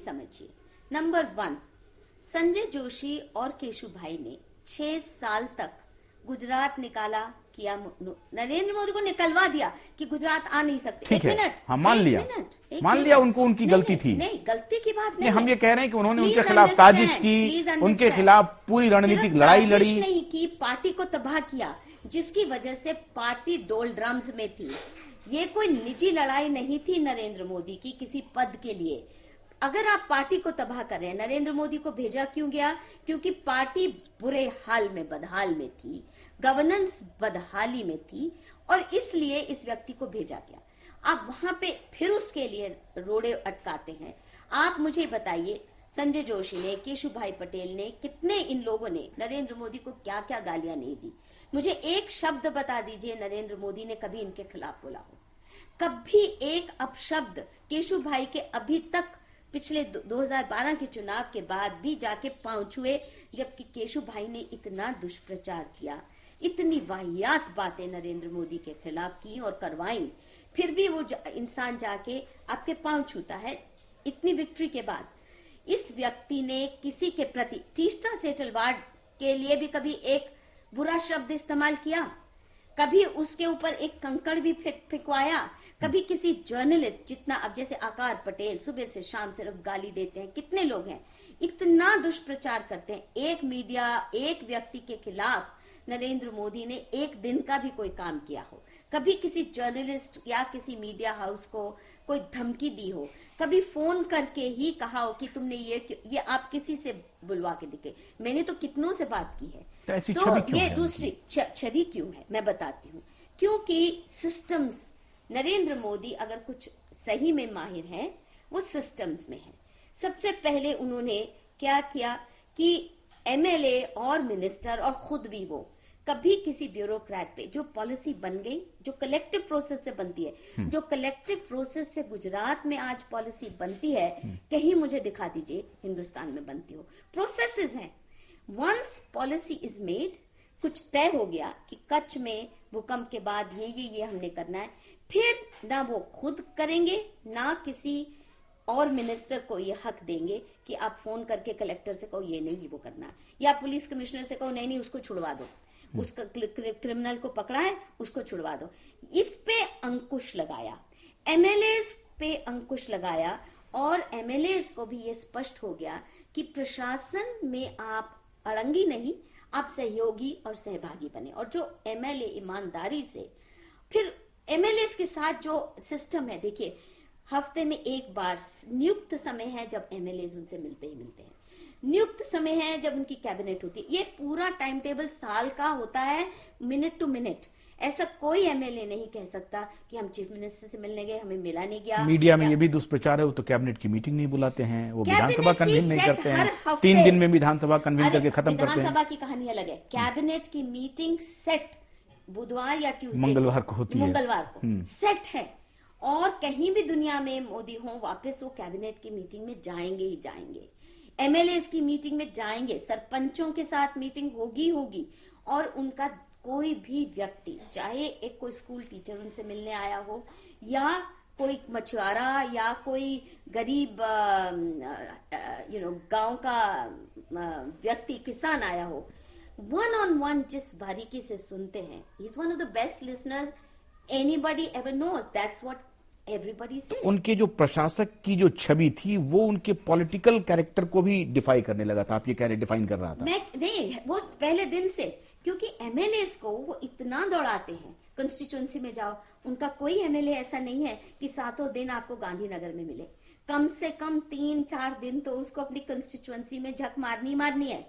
समझिए। नंबर 1, संजय जोशी और केशु भाई ने 6 साल तक गुजरात निकाला किया, नरेंद्र मोदी को निकलवा दिया कि गुजरात आ नहीं सकते। ठीक है, मिनट, मान लिया उनको उनकी गलती थी। नहीं, गलती की बात नहीं, हम ये कह रहे हैं कि उन्होंने उनके खिलाफ साजिश की, उनके खिलाफ पूरी रणनीतिक लड़ाई लड़ी, नहीं की, पार्टी को तबाह किया, जिसकी वजह से पार्टी डोलड्रम्स में थी। ये कोई निजी लड़ाई नहीं थी नरेंद्र मोदी की किसी पद के लिए। अगर आप पार्टी को तबाह कर रहे हैं, नरेंद्र मोदी को भेजा क्यों गया? क्योंकि पार्टी बुरे हाल में, बदहाल में थी, गवर्नेंस बदहाली में थी, और इसलिए इस व्यक्ति को भेजा गया। आप वहां पे फिर उसके लिए रोड़े अटकाते हैं। आप मुझे बताइए, संजय जोशी ने, केशु भाई पटेल ने, कितने इन लोगों ने नरेंद्र मोदी को क्या क्या गालियां नहीं दी? मुझे एक शब्द बता दीजिए नरेंद्र मोदी ने कभी इनके खिलाफ बोला हो? कभी एक अपशब्द केशु भाई के अभी तक पिछले 2012 के चुनाव के बाद भी जाके पांव छुए, जबकि केशु भाई ने इतना दुष्प्रचार किया, इतनी वाहियात बातें नरेंद्र मोदी के खिलाफ की और करवाई, फिर भी वो इंसान जाके आपके पांव छूता है इतनी विक्ट्री के बाद। इस व्यक्ति ने किसी के प्रति, तीसरा सेटलवाड़ के लिए भी कभी एक बुरा शब्द इस्तेमाल किया? कभी उसके ऊपर एक कंकड़ भी फेंकवाया? कभी किसी जर्नलिस्ट, जितना अब जैसे आकार पटेल सुबह से शाम सिर्फ गाली देते हैं, कितने लोग हैं इतना दुष्प्रचार करते हैं, एक मीडिया, एक व्यक्ति के खिलाफ नरेंद्र मोदी ने एक दिन का भी कोई काम किया हो? कभी किसी जर्नलिस्ट या किसी मीडिया हाउस को कोई धमकी दी हो? कभी फोन करके ही कहा हो कि तुमने ये आप किसी से बुलवा के दिखे? मैंने तो कितनों से बात की है। तो ये दूसरी छवि क्यों है, मैं बताती हूँ। क्योंकि सिस्टम्स, नरेंद्र मोदी अगर कुछ सही में माहिर है, वो सिस्टम्स में है। सबसे पहले उन्होंने क्या किया कि एमएलए और मिनिस्टर और खुद भी वो कभी किसी ब्यूरोक्रेट पे जो पॉलिसी बन गई, जो कलेक्टिव प्रोसेस से बनती है, जो कलेक्टिव प्रोसेस से गुजरात में आज पॉलिसी बनती है, कहीं मुझे दिखा दीजिए हिंदुस्तान में बनती हो। प्रोसेसेस हैं। वंस पॉलिसी इज मेड, कुछ तय हो गया कि कच्छ में भूकंप के बाद ये हमने करना है, फिर ना वो खुद करेंगे ना किसी और मिनिस्टर को ये हक देंगे कि आप फोन करके कलेक्टर से कहो ये नहीं वो करना है, या पुलिस कमिश्नर से कहो नहीं उसको छुड़वा दो, उसका क्रिमिनल को पकड़ा है उसको छुड़वा दो। इस पे अंकुश लगाया, एमएलएस पे अंकुश लगाया, और एमएलएस को भी ये स्पष्ट हो गया कि प्रशासन में आप अड़ंगी नहीं, आप सहयोगी और सहभागी बने। और जो एमएलए ईमानदारी से, फिर एमएलएस के साथ जो सिस्टम है, देखिए हफ्ते में एक बार नियुक्त समय है जब एमएलए उनसे मिलते हैं, नियुक्त समय है जब उनकी कैबिनेट होती है, ये पूरा टाइम टेबल साल का होता है, मिनट टू मिनट। ऐसा कोई एमएलए नहीं कह सकता कि हम चीफ मिनिस्टर से मिलने गए, हमें मिला नहीं गया। मीडिया में ये भी दुष्प्रचार है, वो तो कैबिनेट की मीटिंग नहीं बुलाते हैं, वो विधानसभा कन्वीन नहीं करते हैं, 3 दिन में विधानसभा कन्वीन करके खत्म करते हैं। विधानसभा की कहानी अलग है, कैबिनेट की मीटिंग सेट बुधवार या ट्यूसडे, मंगलवार को होती है, मंगलवार को सेट है। और कहीं भी दुनिया में मोदी हो, वापस वो कैबिनेट की मीटिंग में जाएंगे ही जाएंगे, एमएलए की मीटिंग में जाएंगे, सरपंचों के साथ मीटिंग होगी, और उनका कोई भी व्यक्ति, चाहे एक कोई स्कूल टीचर उनसे मिलने आया हो, या कोई मछुआरा, या कोई गरीब गांव का व्यक्ति, किसान आया हो, 1-on-1 जिस बारीकी से सुनते हैं, he is one of the best listeners anybody ever knows, that's what everybody says. उनके जो प्रशासक की जो छवि थी वो उनके पॉलिटिकल कैरेक्टर को भी डिफाइन करने लगा था, आप ये कह रहे डिफाइन कर रहा था? नहीं, वो पहले दिन से, क्योंकि एमएलएस को वो इतना दौड़ाते हैं, कंस्टिट्यूएंसी में जाओ, उनका कोई एमएलए ऐसा नहीं है कि 7 दिन आपको गांधीनगर में मिले, कम से कम 3-4 दिन तो उसको अपनी कंस्टिट्यूएंसी में झक मारनी है,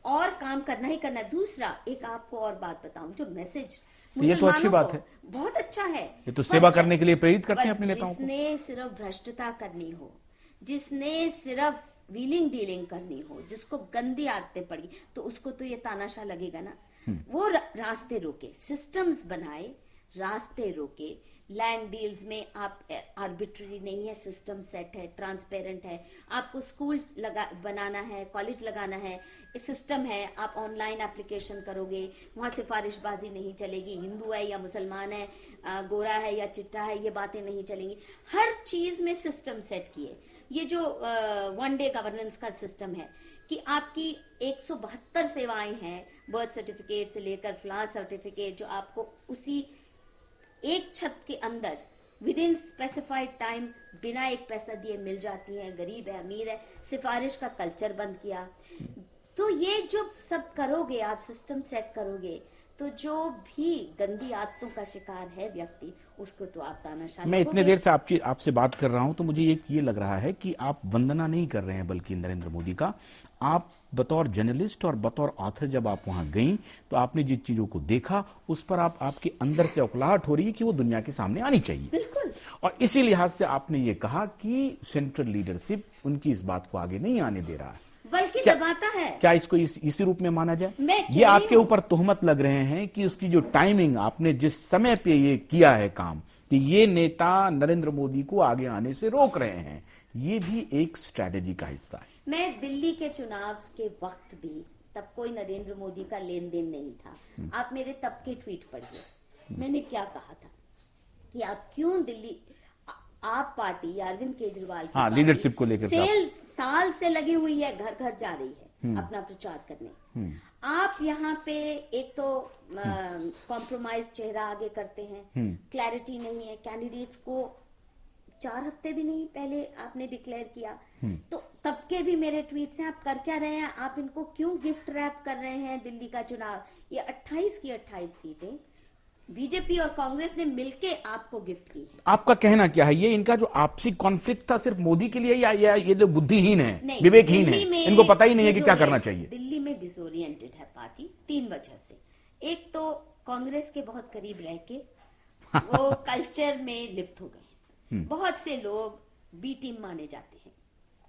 और काम करना ही करना है। दूसरा, एक आपको और बात बताऊं, जो मैसेज ये तो अच्छी बात है, बहुत अच्छा है, ये तो सेवा करने के लिए प्रेरित करते हैं अपने नेताओं को। जिसने सिर्फ भ्रष्टता करनी हो, जिसने सिर्फ व्हीलिंग डीलिंग करनी हो, जिसको गंदी आदतें पड़ी, तो उसको तो ये तानाशाह लगेगा ना। वो रास्ते रोके, सिस्टम्स बनाए, रास्ते रोके, लैंड डील्स में आप आर्बिट्ररी नहीं है, सिस्टम सेट है, ट्रांसपेरेंट है, आपको स्कूल बनाना है, कॉलेज लगाना है, सिस्टम है, आप ऑनलाइन एप्लीकेशन करोगे, वहां सिफारिशबाजी नहीं चलेगी, हिंदू है या मुसलमान है, गोरा है या चिट्टा है, ये बातें नहीं चलेंगी, हर चीज में सिस्टम सेट किए। ये जो 1 डे गवर्नेंस का सिस्टम है कि आपकी 172 सेवाएं हैं, बर्थ सर्टिफिकेट से लेकर फ्लावर सर्टिफिकेट, जो आपको उसी एक छत के अंदर विद इन स्पेसिफाइड टाइम बिना एक पैसा दिए मिल जाती हैं। गरीब है अमीर है, सिफारिश का कल्चर बंद किया। तो ये जो सब करोगे, आप सिस्टम सेट करोगे, तो जो भी गंदी आदतों का शिकार है व्यक्ति, उसको तो आप तानाशाह। मैं इतने देर से आपसे बात कर रहा हूं तो मुझे ये लग रहा है कि आप वंदना नहीं कर रहे हैं बल्कि नरेंद्र मोदी का। आप बतौर जर्नलिस्ट और बतौर ऑथर जब आप वहां गई तो आपने जिन चीजों को देखा उस पर आपके अंदर से उकलाहट हो रही है कि वो दुनिया के सामने आनी चाहिए। बिल्कुल। और इसी लिहाज से आपने ये कहा कि सेंट्रल लीडरशिप उनकी इस बात को आगे नहीं आने दे रहा है, बल्कि दबाता है। क्या इसको इसी रूप में माना जाए? ये आपके ऊपर तोहमत लग रहे हैं कि उसकी जो टाइमिंग, आपने जिस समय पे ये किया है काम, कि ये नेता नरेंद्र मोदी को आगे आने से रोक रहे हैं, ये भी एक स्ट्रैटेजी का हिस्सा है। मैं दिल्ली के चुनाव के वक्त भी, तब कोई नरेंद्र मोदी का लेन देन नहीं था। आप मेरे तब के ट्वीट पढ़िए, मैंने क्या कहा था कि आप क्यों दिल्ली आप पार्टी अरविंद केजरीवाल की लीडरशिप को लेकर साल से लगी हुई है, घर घर जा रही है अपना प्रचार करने। आप यहाँ पे एक तो कॉम्प्रोमाइज चेहरा आगे करते हैं, क्लैरिटी नहीं है, कैंडिडेट्स को 4 हफ्ते भी नहीं पहले आपने डिक्लेयर किया। तो तब के भी मेरे ट्वीट्स हैं, आप कर क्या रहे हैं, आप इनको क्यों गिफ्ट रैप कर रहे हैं दिल्ली का चुनाव। ये 28 की 28 सीटें बीजेपी और कांग्रेस ने मिलके आपको गिफ्ट की है। आपका कहना क्या है, ये इनका जो आपसी कॉन्फ्लिक्ट था सिर्फ मोदी के लिए, या ये जो बुद्धिहीन है, विवेकहीन है, इनको पता ही नहीं है कि क्या करना चाहिए? दिल्ली में डिसोरिएंटेड है पार्टी 3 वजह से। एक तो कांग्रेस के बहुत करीब रह के वो कल्चर में लिप्त हो गए। बहुत से लोग बी टीम माने जाते हैं,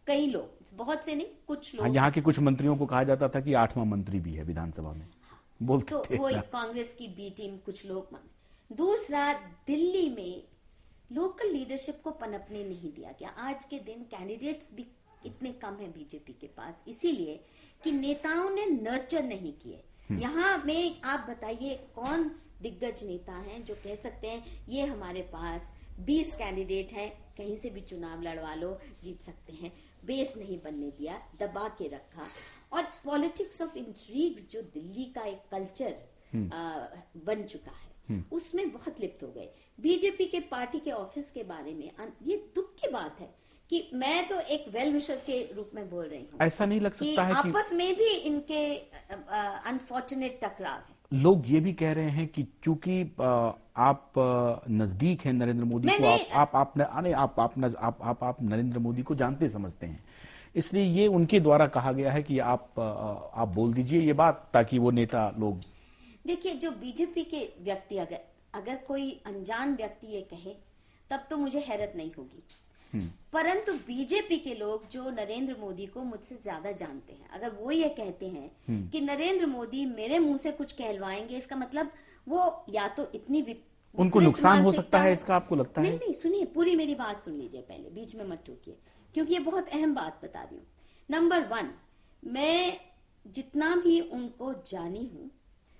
कई लोग, बहुत से नहीं, कुछ लोग। यहाँ के कुछ मंत्रियों को कहा जाता था कि 8वां मंत्री भी है विधानसभा में, बोलते तो थे। वो कांग्रेस की बी टीम कुछ लोग माने। दूसरा, दिल्ली में लोकल लीडरशिप को पनपने नहीं दिया गया। आज के दिन कैंडिडेट्स भी इतने कम हैं बीजेपी के पास, इसीलिए कि नेताओं ने नर्चर नहीं किए। यहाँ में आप बताइए कौन दिग्गज नेता हैं जो कह सकते हैं ये हमारे पास 20 कैंडिडेट हैं, कहीं से भी चुनाव लड़वा लो, जीत सकते हैं। बेस नहीं बनने दिया, दबा के रखा। और पॉलिटिक्स ऑफ इंट्रीग्स जो दिल्ली का एक कल्चर बन चुका है, उसमें बहुत लिप्त हो गए। बीजेपी के पार्टी के ऑफिस के बारे में ये दुख की बात है कि मैं तो एक वेल विशर के रूप में बोल रही हूँ, ऐसा नहीं लग सकता है आपस में भी इनके अनफॉर्चुनेट टकराव है। लोग ये भी कह रहे हैं कि चूंकि आप नजदीक हैं नरेंद्र मोदी को, आप नरेंद्र मोदी को जानते समझते हैं, इसलिए ये उनके द्वारा कहा गया है कि आप बोल दीजिए ये बात, ताकि वो नेता लोग। देखिए, जो बीजेपी के व्यक्ति अगर कोई अनजान व्यक्ति ये कहे तब तो मुझे हैरत नहीं होगी, परंतु बीजेपी के लोग जो नरेंद्र मोदी को मुझसे ज्यादा जानते हैं, अगर वो ये कहते हैं कि नरेंद्र मोदी मेरे मुंह से कुछ कहलवाएंगे, इसका मतलब वो या तो इतनी उनको नुकसान हो सकता है, इसका आपको लगता है? नहीं, सुनिए, पूरी मेरी बात सुन लीजिए पहले, बीच में मत टोकिए, क्योंकि ये बहुत अहम बात बता रही हूँ। नंबर 1, मैं जितना भी उनको जानी हूँ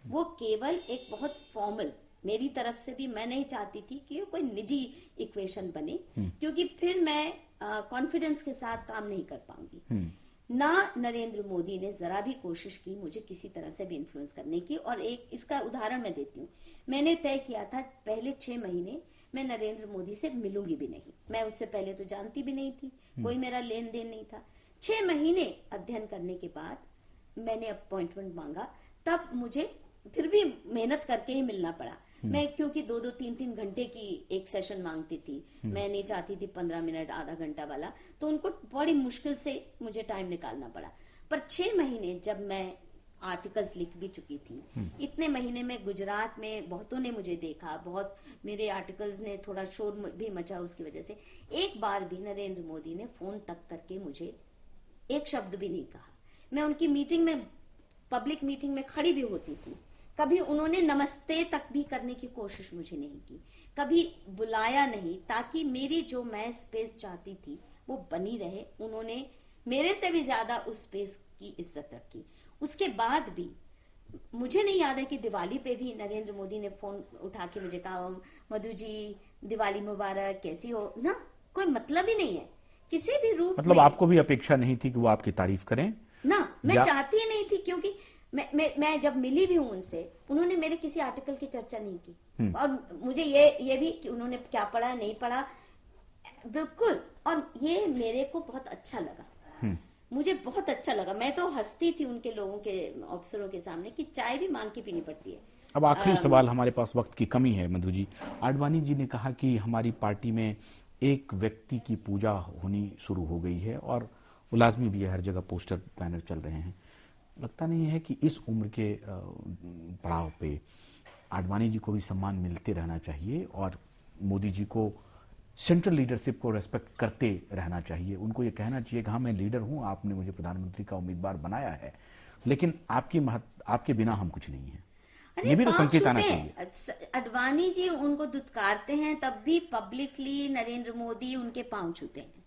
वो केवल एक बहुत फॉर्मल, मेरी तरफ से भी मैं नहीं चाहती थी कि कोई निजी इक्वेशन बने, क्योंकि फिर मैं कॉन्फिडेंस के साथ काम नहीं कर पाऊंगी। ना नरेंद्र मोदी ने जरा भी कोशिश की मुझे किसी तरह से भी इन्फ्लुएंस करने की। और एक इसका उदाहरण मैं देती हूँ, मैंने तय किया था पहले 6 महीने मैं नरेंद्र मोदी से मिलूंगी भी नहीं। मैं उससे पहले तो जानती भी नहीं थी, कोई मेरा लेन देन नहीं था। 6 महीने अध्ययन करने के बाद मैंने अपॉइंटमेंट मांगा, तब मुझे फिर भी मेहनत करके ही मिलना पड़ा। मैं क्योंकि 2-2, 3-3 घंटे की एक सेशन मांगती थी, मैं नहीं चाहती थी 15 मिनट आधा घंटा वाला, तो उनको बड़ी मुश्किल से मुझे टाइम निकालना पड़ा। पर 6 महीने जब मैं आर्टिकल्स लिख भी चुकी थी, इतने महीने में गुजरात में बहुतों ने मुझे देखा, बहुत मेरे आर्टिकल्स ने थोड़ा शोर भी मचा, उसकी वजह से एक बार भी नरेंद्र मोदी ने फोन तक करके मुझे एक शब्द भी नहीं कहा। मैं उनकी मीटिंग में, पब्लिक मीटिंग में खड़ी भी होती थी, कभी उन्होंने नमस्ते तक भी करने की कोशिश मुझे नहीं की, कभी बुलाया नहीं, ताकि मेरी जो मैं स्पेस चाहती थी वो बनी रहे। उन्होंने मेरे से भी ज्यादा उस स्पेस की इज्जत रखी। उसके बाद भी मुझे नहीं याद है कि दिवाली पे भी नरेंद्र मोदी ने फोन उठा के मुझे कहा, मधु जी दिवाली मुबारक, कैसी हो ना। कोई मतलब ही नहीं है किसी भी रूप मतलब में। आपको भी अपेक्षा नहीं थी कि वो आपकी तारीफ करें? ना, मैं या... चाहती ही नहीं थी, क्योंकि मैं जब मिली भी हूं उनसे, उन्होंने मेरे किसी आर्टिकल की चर्चा नहीं की। और मुझे ये भी कि उन्होंने क्या पढ़ा नहीं पढ़ा, बिल्कुल। और ये मेरे को बहुत अच्छा लगा, मुझे बहुत अच्छा लगा। मैं तो हंसती थी उनके लोगों के, अफसरों के सामने, कि चाय भी मांग के पीनी पड़ती है। अब आखिरी सवाल, हमारे पास वक्त की कमी है मधु जी। आडवाणी जी ने कहा कि हमारी पार्टी में एक व्यक्ति की पूजा होनी शुरू हो गई है और वो लाजमी भी है, हर जगह पोस्टर बैनर चल रहे हैं। लगता नहीं है कि इस उम्र के पड़ाव पे आडवाणी जी को भी सम्मान मिलते रहना चाहिए और मोदी जी को, सेंट्रल लीडरशिप को रेस्पेक्ट करते रहना चाहिए? उनको ये कहना चाहिए कि हाँ, मैं लीडर हूं, आपने मुझे प्रधानमंत्री का उम्मीदवार बनाया है, लेकिन आपके बिना हम कुछ नहीं है। ये भी तो संकेत आना चाहिए। आडवाणी जी उनको दुत्कारते हैं, तब भी पब्लिकली नरेंद्र मोदी उनके पांव छूते हैं।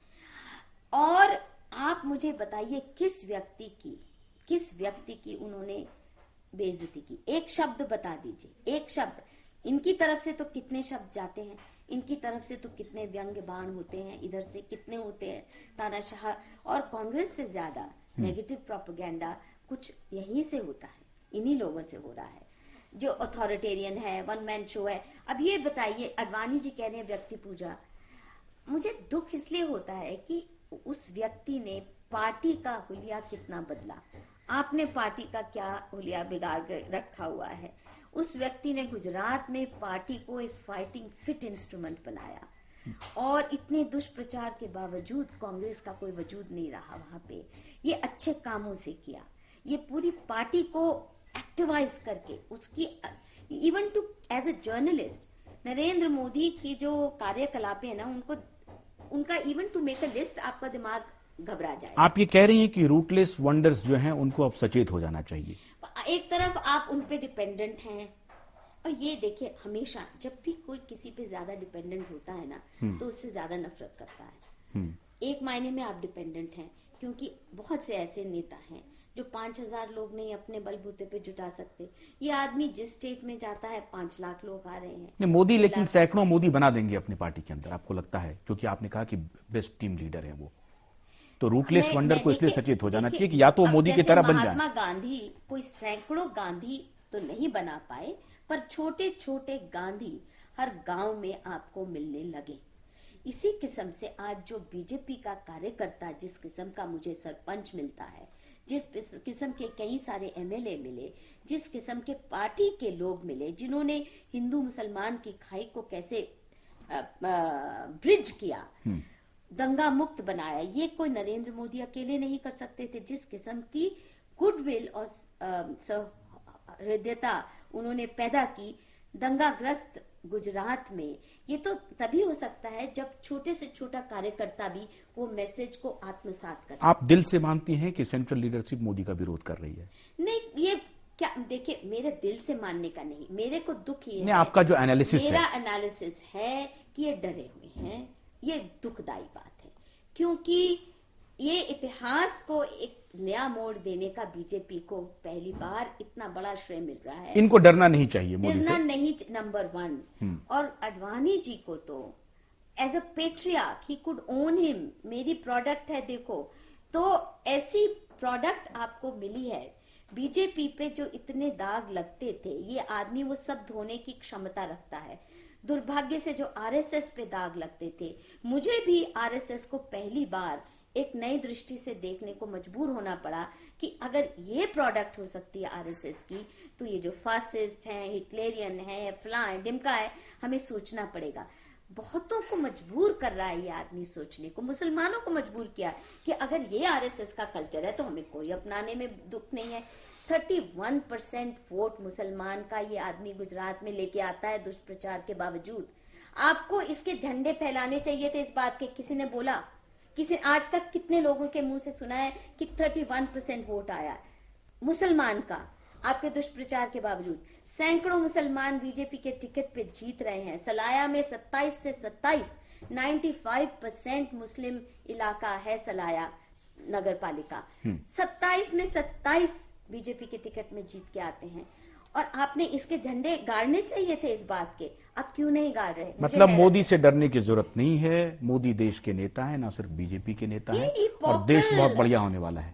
और आप मुझे बताइए किस व्यक्ति की उन्होंने बेइज्जती की? एक शब्द बता दीजिए, एक शब्द। इनकी तरफ से तो कितने शब्द जाते हैं, इनकी तरफ से तो कितने व्यंग्य बाण होते हैं, इधर से कितने होते हैं तानाशाह। और कांग्रेस से ज्यादा नेगेटिव प्रोपेगेंडा कुछ यहीं से होता है, इन्हीं लोगों से हो रहा है, जो अथॉरिटेरियन है, वन मैन शो है। अब ये बताइए, आडवाणी जी कह रहे हैं व्यक्ति पूजा। मुझे दुख इसलिए होता है कि उस व्यक्ति ने पार्टी का हुलिया कितना बदला। आपने पार्टी का क्या हुलिया बिगाड़ कर रखा हुआ है? उस व्यक्ति ने गुजरात में पार्टी को एक फाइटिंग फिट इंस्ट्रूमेंट बनाया और इतने दुष्प्रचार के बावजूद कांग्रेस का कोई वजूद नहीं रहा वहां पे। ये अच्छे कामों से किया, ये पूरी पार्टी को एक्टिवाइज करके उसकी, even to as a journalist, Narendra Modi की जो कार्यकलाप है ना, उनका even to make a list, आपका दिमाग घबरा जाए। आप ये कह रही हैं कि रूटलेस वंडर्स जो हैं उनको अब सचेत हो जाना चाहिए। एक तरफ आप उन पे डिपेंडेंट हैं, और ये देखिए, हमेशा जब भी कोई किसी पे ज्यादा डिपेंडेंट होता है ना, तो उससे ज्यादा नफरत करता है। एक मायने में आप डिपेंडेंट हैं, क्योंकि बहुत से ऐसे नेता हैं जो 5,000 लोग नहीं अपने बलबूते पे जुटा सकते। ये आदमी जिस स्टेट में जाता है 5 लाख लोग आ रहे हैं। नहीं, मोदी लेकिन सैकड़ों मोदी बना देंगे अपनी पार्टी के अंदर, आपको लगता है? क्योंकि आपने कहा कि बेस्ट टीम लीडर है वो, तो रूटलेस वंडर को इसलिए सचेत हो जाना चाहिए कि या तो मोदी की तरह बन जाए। महात्मा गांधी कोई सैकड़ों गांधी तो नहीं बना पाए, पर छोटे छोटे गांधी हर गांव में आपको मिलने लगे। इसी किस्म से आज जो बीजेपी का कार्यकर्ता, जिस किस्म का मुझे सरपंच मिलता है, जिस किस्म के कई सारे एमएलए मिले, जिस किस्म के पार्टी के लोग मिले, जिन्होंने हिंदू मुसलमान की खाई को कैसे ब्रिज किया, दंगा मुक्त बनाया, ये कोई नरेंद्र मोदी अकेले नहीं कर सकते थे। जिस किस्म की गुडविल और सहृदयता उन्होंने पैदा की दंगाग्रस्त गुजरात में, ये तो तभी हो सकता है जब छोटे से छोटा कार्यकर्ता भी वो मैसेज को आत्मसात करे। आप दिल से मानती हैं कि सेंट्रल लीडरशिप मोदी का विरोध कर रही है? नहीं, ये क्या, देखिए, मेरे दिल से मानने का नहीं, मेरे को दुख ये है, आपका जो एनालिसिस है, मेरा एनालिसिस है कि ये डरे हुए हैं। ये दुखदाई बात है, क्योंकि ये इतिहास को एक नया मोड़ देने का बीजेपी को पहली बार इतना बड़ा श्रेय मिल रहा है। इनको डरना नहीं चाहिए मोदी से, डरना नहीं, नंबर 1। और आडवाणी जी को तो as a patriarch he could own him, मेरी प्रोडक्ट है देखो। तो ऐसी प्रोडक्ट आपको मिली है। बीजेपी पे जो इतने दाग लगते थे, ये आदमी वो सब धोने की क्षमता रखता है। दुर्भाग्य से जो आरएसएस पे दाग लगते थे, मुझे भी आरएसएस को पहली बार एक नई दृष्टि से देखने को मजबूर होना पड़ा कि अगर ये प्रोडक्ट हो सकती है आरएसएस की, तो ये जो फासिस्ट हैं, हिटलेरियन है, फला है, डिमका है, हमें सोचना पड़ेगा। बहुतों को मजबूर कर रहा है ये आदमी सोचने को, मुसलमानों को मजबूर किया कि अगर ये आरएसएस का कल्चर है तो हमें कोई अपनाने में दुख नहीं है। 31% वोट मुसलमान का ये आदमी गुजरात में लेके आता है दुष्प्रचार के बावजूद। आपको इसके झंडे फैलाने चाहिए थे इस बात के। किसी ने बोला, किसी आज तक कितने लोगों के मुंह से सुना है कि 31% वोट आया मुसलमान का आपके दुष्प्रचार के बावजूद? सैकड़ों मुसलमान बीजेपी के टिकट पे जीत रहे हैं। सलाया में 27 से 27 95% मुस्लिम इलाका है सलाया नगर पालिका। 27 में 27 बीजेपी के टिकट में जीत के आते हैं। और आपने इसके झंडे गाड़ने चाहिए थे इस बात के। आप क्यों नहीं गाड़ रहे? मुझे मतलब हैरत मोदी है। से डरने की जरूरत नहीं है, मोदी देश के नेता है, ना सिर्फ बीजेपी के नेता ये है, और hypocrite देश बहुत बढ़िया होने वाला है।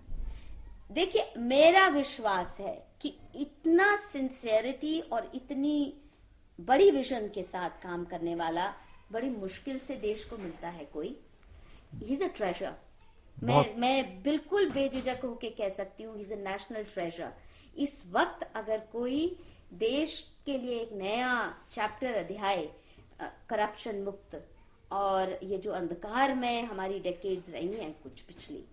देखिए, मेरा विश्वास है कि इतना सिंसियरिटी और इतनी बड़ी विजन के साथ काम करने वाला बड़ी मुश्किल से देश को मिलता है कोई। He is a treasure. मैं बिल्कुल बेझिझक होके कह सकती हूँ, he is a national treasure. इस वक्त अगर कोई देश के लिए एक नया चैप्टर, अध्याय, करप्शन मुक्त और ये जो अंधकार में हमारी डेकेड्स रही हैं कुछ पिछली,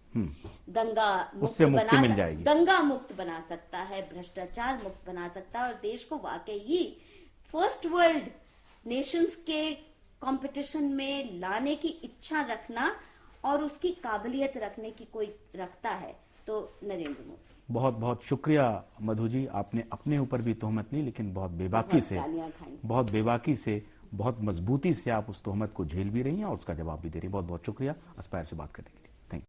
दंगा उससे मुक्त मुक्ति मिल जाएगी। दंगा मुक्त बना सकता है, भ्रष्टाचार मुक्त बना सकता है और देश को वाकई ही फर्स्ट वर्ल्ड नेशंस के कंपटीशन में लाने की इच्छा रखना और उसकी काबिलियत रखने की कोई रखता है तो नरेंद्र मोदी। बहुत बहुत शुक्रिया मधु जी, आपने अपने ऊपर भी तोहमत ली, लेकिन बहुत बेबाकी से, गालियां खाई। बहुत बेबाकी से, बहुत मजबूती से आप उस तोहमत को झेल भी रही हैं और उसका जवाब भी दे रही हैं। बहुत बहुत शुक्रिया एस्पायर से बात करने के लिए।